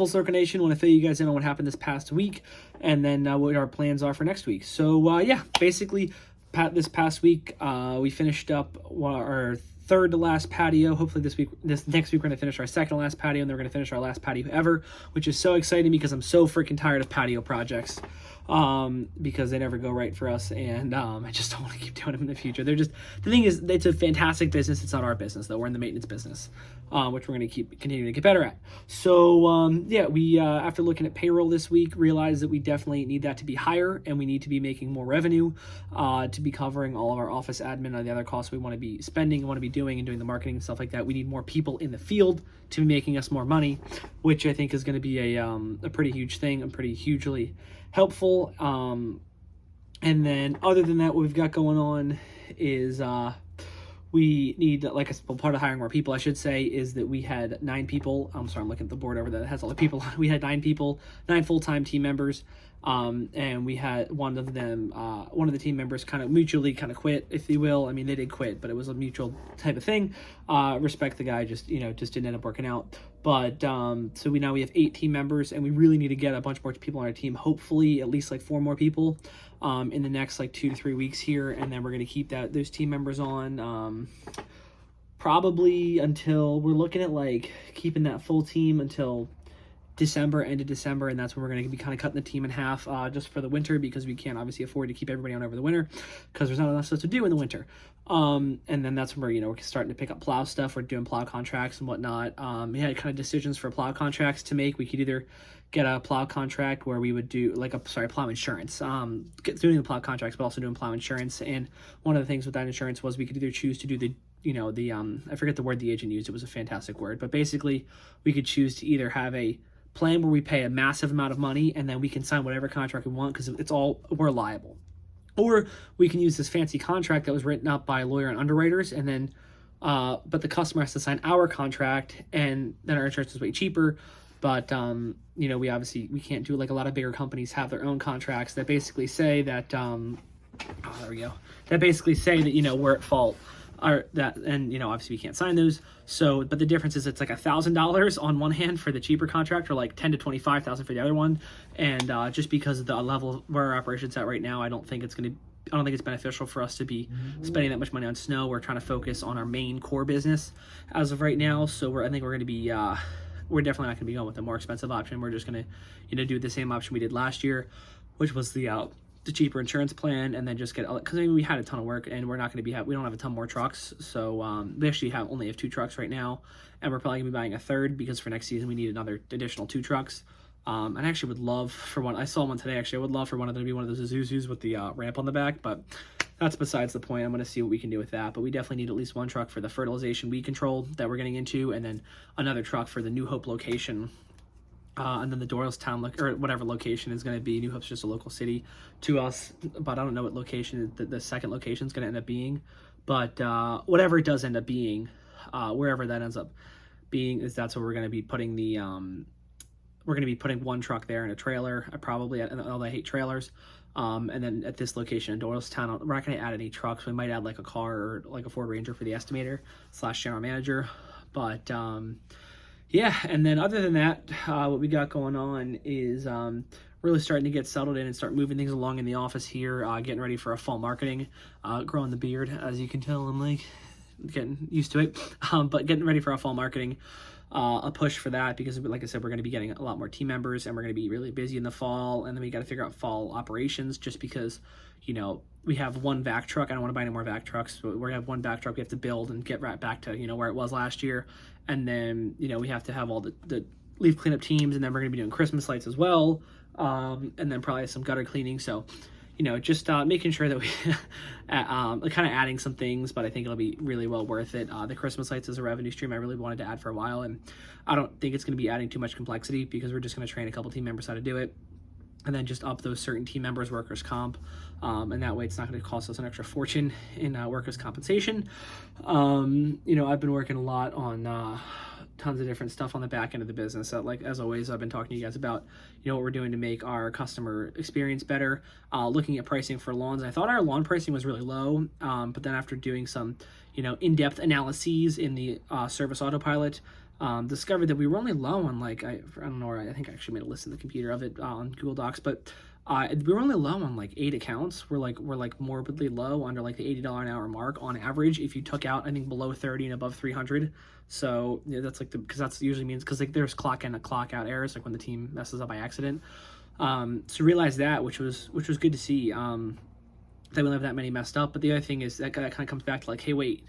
Full Circle Nation, want to fill you guys in on what happened this past week, and then what our plans are for next week. So yeah, basically, this past week we finished up our third to last patio. Hopefully this next week we're gonna finish our second to last patio, and then we're gonna finish our last patio ever, which is so exciting because I'm so freaking tired of patio projects. Because they never go right for us, and I just don't want to keep doing them in the future. The thing is, it's a fantastic business. It's not our business though. We're in the maintenance business, which we're going to continue to get better at. So yeah, we after looking at payroll this week, realized that we definitely need that to be higher, and we need to be making more revenue to be covering all of our office admin and the other costs we want to be spending, want to be doing, and doing the marketing and stuff like that. We need more people in the field to be making us more money, which I think is going to be a pretty huge thing and pretty hugely helpful. And then other than that, what we've got going on is we need, like I said, part of hiring more people, I should say, is that we had 9 people. I'm sorry, I'm looking at the board over there that has all the people. We had 9 people, 9 full-time team members. And we had one of the team members kind of mutually quit, if you will. I mean, they did quit, but it was a mutual type of thing. Respect the guy, just didn't end up working out. But so we have 8 team members, and we really need to get a bunch more people on our team. Hopefully, at least like 4 more people in the next 2 to 3 weeks here, and then we're going to keep those team members on probably until we're looking at keeping that full team until end of December, and that's when we're going to be kind of cutting the team in half just for the winter, because we can't obviously afford to keep everybody on over the winter because there's not enough stuff to do in the winter. And then that's when we're starting to pick up plow stuff. We're doing plow contracts and whatnot. We had kind of decisions for plow contracts to make. We could either get a plow contract where we would do plow insurance, doing the plow contracts, but also doing plow insurance. And one of the things with that insurance was we could either choose to do the I forget the word the agent used. It was a fantastic word, but basically we could choose to either have a plan where we pay a massive amount of money and then we can sign whatever contract we want because we're liable. Or we can use this fancy contract that was written up by a lawyer and underwriters, and then but the customer has to sign our contract, and then our insurance is way cheaper. But we can't do like a lot of bigger companies have their own contracts that basically say that that basically say that we're at fault. Obviously we can't sign those. So, but the difference is it's like $1,000 on one hand for the cheaper contract, or like $10,000 to $25,000 for the other one. And just because of the level where our operations at right now, I don't think it's beneficial for us to be spending that much money on snow. We're trying to focus on our main core business as of right now. So I think we're going to be we're definitely not going to be going with the more expensive option. We're just going to do the same option we did last year, which was the cheaper insurance plan, and then just get, because we had a ton of work, and we're not going to we don't have a ton more trucks. So we actually only have 2 trucks right now, and we're probably going to be buying a third because for next season we need another additional 2 trucks. And I actually would love for one. I saw one today. Actually, I would love for one of them to be one of those Isuzus with the ramp on the back, but that's besides the point. I'm going to see what we can do with that. But we definitely need at least 1 truck for the fertilization weed control that we're getting into, and then another truck for the New Hope location. And then the Doylestown or whatever location is going to be. New Hope's just a local city to us, but I don't know what location the second location is going to end up being. But whatever it does end up being, wherever that ends up being, that's where we're going to be putting we're going to be putting 1 truck there and a trailer, probably, and I hate trailers. And then at this location in Doylestown, we're not going to add any trucks. We might add like a car or like a Ford Ranger for the estimator / general manager. But yeah, and then other than that, what we got going on is really starting to get settled in and start moving things along in the office here, getting ready for a fall marketing, growing the beard, as you can tell. I'm getting used to it, but getting ready for a fall marketing, a push for that, because like I said, we're going to be getting a lot more team members, and we're going to be really busy in the fall, and then we got to figure out fall operations, just because we have 1 vac truck. I don't want to buy any more vac trucks, but we're going to have 1 vac truck we have to build and get right back to where it was last year. And then we have to have all the leaf cleanup teams, and then we're going to be doing Christmas lights as well, and then probably some gutter cleaning. So just making sure that we kind of adding some things, but I think it'll be really well worth it. The Christmas lights is a revenue stream I really wanted to add for a while, and I don't think it's going to be adding too much complexity, because we're just going to train a couple team members how to do it, and then just up those certain team members' workers' comp, and that way it's not going to cost us an extra fortune in workers' compensation. I've been working a lot on tons of different stuff on the back end of the business. As always, I've been talking to you guys about what we're doing to make our customer experience better, looking at pricing for lawns. I thought our lawn pricing was really low, but then after doing some in-depth analyses in the service autopilot, discovered that we were only low on like, I don't know, I think I actually made a list in the computer of it on Google Docs, but we were only low on like 8 accounts. We're like morbidly low under like the $80 an hour mark on average if you took out, I think, below 30 and above 300. So yeah, that's like because that's usually means because like there's clock in and clock out errors, like when the team messes up by accident. So realize that, which was good to see, that we don't have that many messed up. But the other thing is that kind of comes back to like, hey, wait,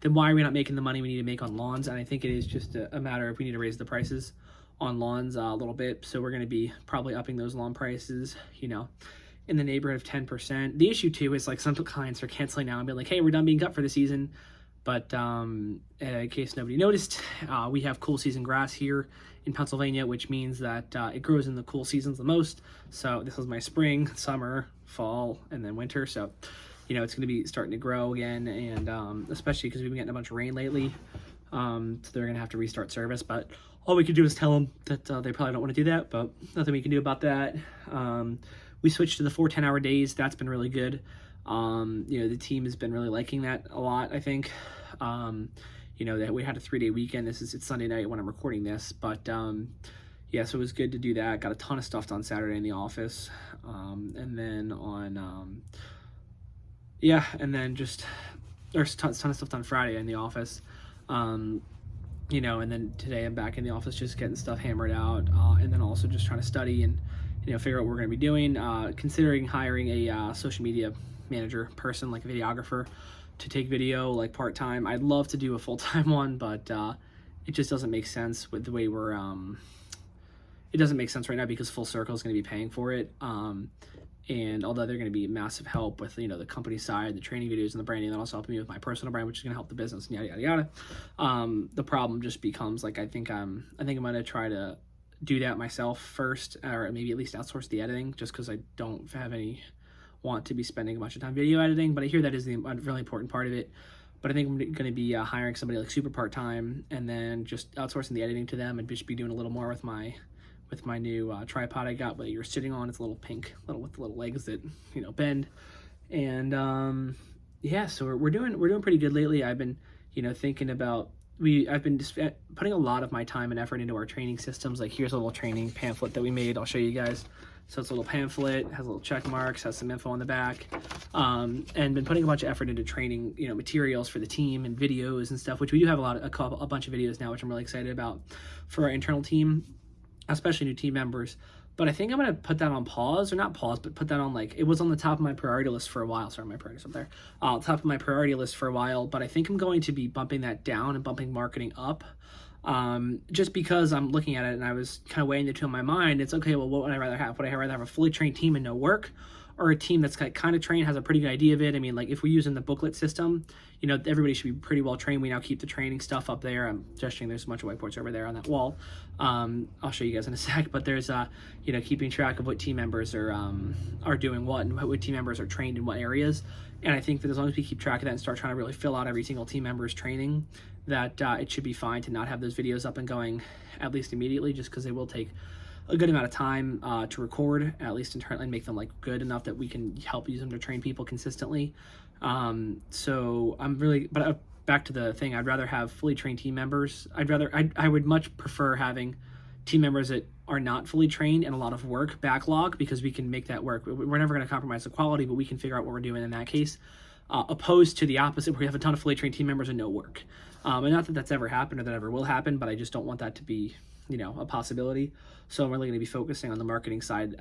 then why are we not making the money we need to make on lawns? And I think it is just a matter of we need to raise the prices on lawns a little bit. So we're going to be probably upping those lawn prices, in the neighborhood of 10%. The issue too is like some clients are canceling now and being like, hey, we're done being cut for the season. But in case nobody noticed, we have cool season grass here in Pennsylvania, which means that it grows in the cool seasons the most. So this is my spring, summer, fall, and then winter. So, it's going to be starting to grow again, and especially because we've been getting a bunch of rain lately. So they're going to have to restart service. But all we could do is tell them that they probably don't want to do that, but nothing we can do about that. We switched to the 4 10-hour days. That's been really good. The team has been really liking that a lot, I think. That we had a 3-day weekend. It's Sunday night when I'm recording this, but so it was good to do that. Got a ton of stuff done Saturday in the office. And then on, and then just, there's a ton of stuff done Friday in the office. And then today I'm back in the office just getting stuff hammered out, and then also just trying to study and, figure out what we're going to be doing, considering hiring a social media manager person, like a videographer, to take video like part-time. I'd love to do a full-time one, but it just doesn't make sense with the way we're it doesn't make sense right now because Full Circle is going to be paying for it, and although they're going to be massive help with the company side, the training videos and the branding, that also helping me with my personal brand, which is going to help the business and yada yada yada. The problem just becomes like I think I'm going to try to do that myself first, or maybe at least outsource the editing, just because I don't have any want to be spending a bunch of time video editing. But I hear that is the really important part of it. But I think I'm going to be hiring somebody like super part-time, and then just outsourcing the editing to them, and just be doing a little more with my new tripod I got that you're sitting on. It's a little pink, with the little legs that bend. And so we're doing pretty good lately. I've been thinking about I've been just putting a lot of my time and effort into our training systems. Like here's a little training pamphlet that we made. I'll show you guys. So it's a little pamphlet, has little check marks, has some info on the back, and been putting a bunch of effort into training, materials for the team and videos and stuff, which we do have a bunch of videos now, which I'm really excited about for our internal team, especially new team members. But I think I'm going to put that on pause, or not pause, but put that on it was on the top of my priority list for a while. Sorry, my priority's up there. Top of my priority list for a while, but I think I'm going to be bumping that down and bumping marketing up. Just because I'm looking at it and I was kind of weighing the two in my mind. It's okay, well, what would I rather have? Would I rather have a fully trained team and no work, or a team that's kind of trained, has a pretty good idea of it? I mean, like if we're using the booklet system, everybody should be pretty well trained. We now keep the training stuff up there. I'm gesturing, there's a bunch of whiteboards over there on that wall. I'll show you guys in a sec, but there's keeping track of what team members are doing what, and what team members are trained in what areas. And I think that as long as we keep track of that and start trying to really fill out every single team member's training, that it should be fine to not have those videos up and going at least immediately, just because they will take a good amount of time to record, at least internally, and make them good enough that we can help use them to train people consistently. So I'm really, but back to the thing, I'd rather have fully trained team members. I would much prefer having team members that are not fully trained and a lot of work backlog, because we can make that work. We're never going to compromise the quality, but we can figure out what we're doing in that case, opposed to the opposite, where we have a ton of fully trained team members and no work. And not that that's ever happened or that ever will happen, but I just don't want that to be, a possibility. So I'm really going to be focusing on the marketing side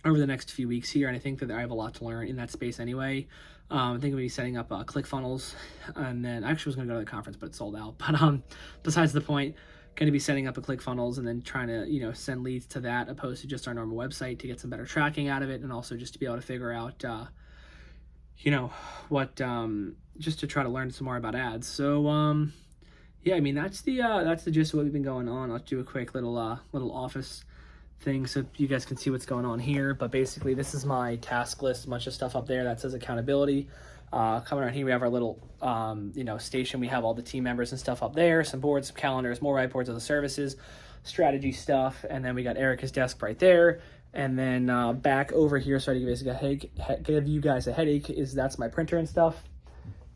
over the next few weeks here, and I think that I have a lot to learn in that space anyway. I think I'm going to be setting up ClickFunnels, and then I actually was going to go to the conference, but it sold out. But besides the point, going to be setting up a ClickFunnels and then trying to, send leads to that, opposed to just our normal website, to get some better tracking out of it, and also just to be able to figure out, what, just to try to learn some more about ads. So, yeah, I mean, that's the gist of what we've been going on. I'll do a quick little office thing so you guys can see what's going on here. But basically, this is my task list, a bunch of stuff up there that says accountability. Coming around here, we have our little, station. We have all the team members and stuff up there, some boards, some calendars, more whiteboards of the services, strategy stuff. And then we got Erica's desk right there. And then back over here, sorry to give you guys a headache, that's my printer and stuff.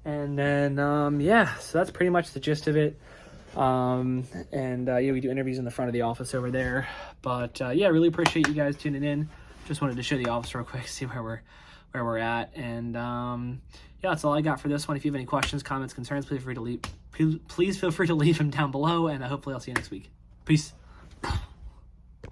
And then, so that's pretty much the gist of it. And yeah, we do interviews in the front of the office over there. But yeah, really appreciate you guys tuning in. Just wanted to show the office real quick, see where we're at. And yeah, that's all I got for this one. If you have any questions, comments, concerns, please feel free to leave them down below. And hopefully I'll see you next week. Peace.